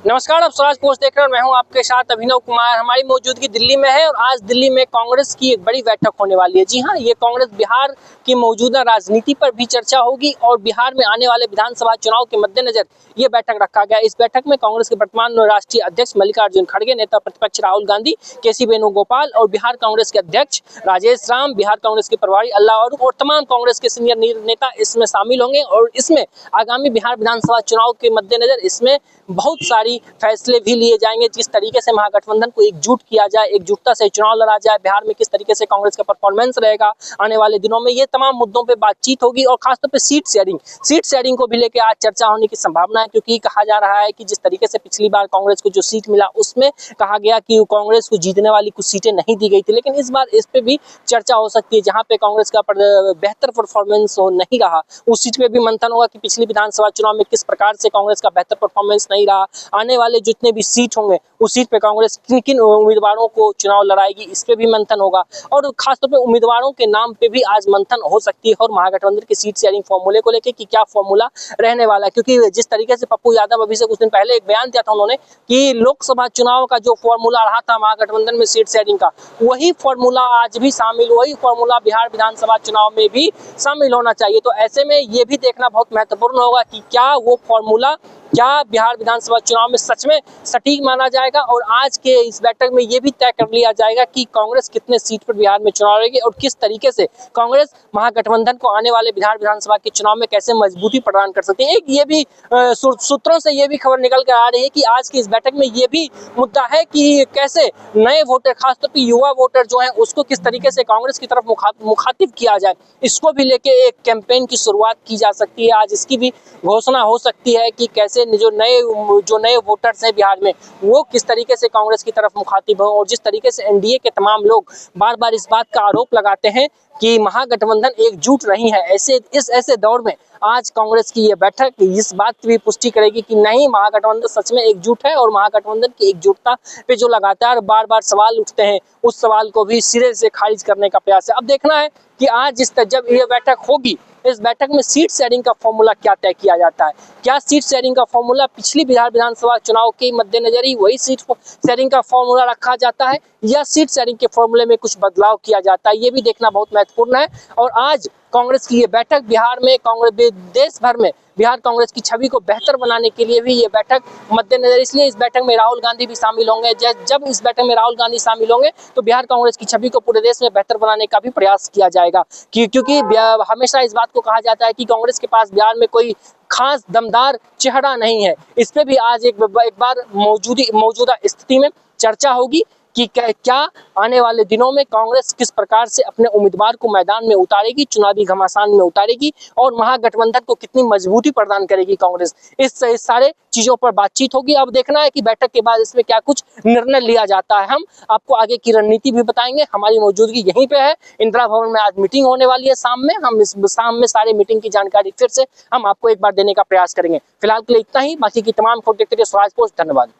नमस्कार, आप स्वराज पोस्ट देख रहे हैं और मैं हूं आपके साथ अभिनव कुमार। हमारी मौजूदगी दिल्ली में है और आज दिल्ली में कांग्रेस की एक बड़ी बैठक होने वाली है। जी हां, ये कांग्रेस बिहार की मौजूदा राजनीति पर भी चर्चा होगी और बिहार में आने वाले विधानसभा चुनाव के मद्देनजर ये बैठक रखा गया। इस बैठक में कांग्रेस के वर्तमान राष्ट्रीय अध्यक्ष मल्लिकार्जुन खड़गे, नेता प्रतिपक्ष राहुल गांधी, केसी वेणुगोपाल और बिहार कांग्रेस के अध्यक्ष राजेश राम, बिहार कांग्रेस के प्रभारी अल्लाह और तमाम कांग्रेस के सीनियर नेता इसमें शामिल होंगे। और इसमें आगामी बिहार विधानसभा चुनाव के मद्देनजर इसमें बहुत सारी फैसले भी लिए जाएंगे। जिस तरीके से महागठबंधन को एकजुट किया जाए, एकजुटता से चुनाव लड़ा जाए, बिहार में किस तरीके से कांग्रेस का परफॉर्मेंस रहेगा आने वाले दिनों में, ये तमाम मुद्दों पे बातचीत होगी। और खासतौर पे सीट शेयरिंग को भी लेकर आज चर्चा होने की संभावना है, क्योंकि कहा जा रहा है कि जिस तरीके से पिछली बार कांग्रेस को जो सीट मिला उसमें कहा गया कि कांग्रेस को जीतने वाली कुछ सीटें नहीं दी गई थी, लेकिन इस बार इस पे भी चर्चा हो सकती है। जहां पे कांग्रेस का बेहतर परफॉर्मेंस नहीं रहा, उस सीट पे भी मंथन होगा कि पिछली विधानसभा चुनाव में किस प्रकार से कांग्रेस का बेहतर परफॉर्मेंस नहीं रहा। आने वाले जितने भी सीट होंगे उस सीट पे कांग्रेस किन किन उम्मीदवारों को चुनाव लड़ाएगी, इस पे भी मंथन होगा। और खासतौर पे उम्मीदवारों के नाम पे भी आज मंथन हो सकती है और महागठबंधन के सीट शेयरिंग फॉर्मूले को लेकर कि क्या फॉर्मूला रहने वाला है। क्योंकि जिस तरीके से पप्पू यादव अभी से कुछ दिन पहले एक बयान दिया था उन्होंने कि लोकसभा चुनाव का जो फॉर्मूला रहा था महागठबंधन में सीट शेयरिंग का, वही फॉर्मूला आज भी शामिल, वही फॉर्मूला बिहार विधानसभा चुनाव में भी शामिल होना चाहिए। तो ऐसे में ये भी देखना बहुत महत्वपूर्ण होगा कि क्या वो फॉर्मूला बिहार विधानसभा चुनाव में सच में सटीक माना जाएगा। और आज के इस बैठक में ये भी तय कर लिया जाएगा कि कांग्रेस कितने सीट पर बिहार में चुनाव लड़ेगी और किस तरीके से कांग्रेस महागठबंधन को आने वाले बिहार विधानसभा के चुनाव में कैसे मजबूती प्रदान कर सकती है। एक ये भी सूत्रों से ये भी खबर निकल कर आ रही है कि आज की इस बैठक में ये भी मुद्दा है कि कैसे नए वोटर, खासतौर पर युवा वोटर जो है उसको किस तरीके से कांग्रेस की तरफ मुखातिब किया जाए, इसको भी लेके एक कैंपेन की शुरुआत की जा सकती है। आज इसकी भी घोषणा हो सकती है कि कैसे जो नए वोटर्स हैं बिहार में वो किस तरीके से कांग्रेस की तरफ मुखातिब हो। और जिस तरीके से एनडीए के तमाम लोग बार बार इस बात का आरोप लगाते हैं कि महागठबंधन एकजुट नहीं है, ऐसे दौर में आज कांग्रेस की ये बैठक इस बात की भी पुष्टि करेगी कि नहीं, महागठबंधन सच में एकजुट है। और महागठबंधन की एकजुटता पे जो लगातार बार बार सवाल उठते हैं उस सवाल को भी सिरे से खारिज करने का प्रयास है। अब देखना है कि आज जब ये बैठक होगी, इस बैठक में सीट शेयरिंग का फॉर्मूला क्या तय किया जाता है। क्या सीट शेयरिंग का फॉर्मूला पिछली बिहार विधानसभा चुनाव के मद्देनजर ही वही सीट शेयरिंग का फॉर्मूला रखा जाता है या सीट शेयरिंग के फॉर्मूले में कुछ बदलाव किया जाता है, ये भी देखना बहुत महत्वपूर्ण है। और आज कांग्रेस की ये बैठक बिहार में कांग्रेस देश भर में बिहार कांग्रेस की छवि को बेहतर बनाने के लिए भी ये बैठक मद्देनजर, इसलिए इस बैठक में राहुल गांधी भी शामिल होंगे। जब इस बैठक में राहुल गांधी शामिल होंगे तो बिहार कांग्रेस की छवि को पूरे देश में बेहतर बनाने का भी प्रयास किया जाएगा। क्योंकि हमेशा इस बात को कहा जाता है कि कांग्रेस के पास बिहार में कोई खास दमदार चेहरा नहीं है। इस पे भी आज एक बार मौजूदा स्थिति में चर्चा होगी कि क्या आने वाले दिनों में कांग्रेस किस प्रकार से अपने उम्मीदवार को मैदान में उतारेगी, चुनावी घमासान में उतारेगी और महागठबंधन को कितनी मजबूती प्रदान करेगी कांग्रेस। इस सारे चीजों पर बातचीत होगी। अब देखना है कि बैठक के बाद इसमें क्या कुछ निर्णय लिया जाता है। हम आपको आगे की रणनीति भी बताएंगे। हमारी मौजूदगी यहीं पे है, इंदिरा भवन में आज मीटिंग होने वाली है शाम में। हम इस शाम में सारे मीटिंग की जानकारी फिर से हम आपको एक बार देने का प्रयास करेंगे। फिलहाल के लिए इतना ही। बाकी की तमाम खबर देखते रहिए स्वराज पोस्ट। धन्यवाद।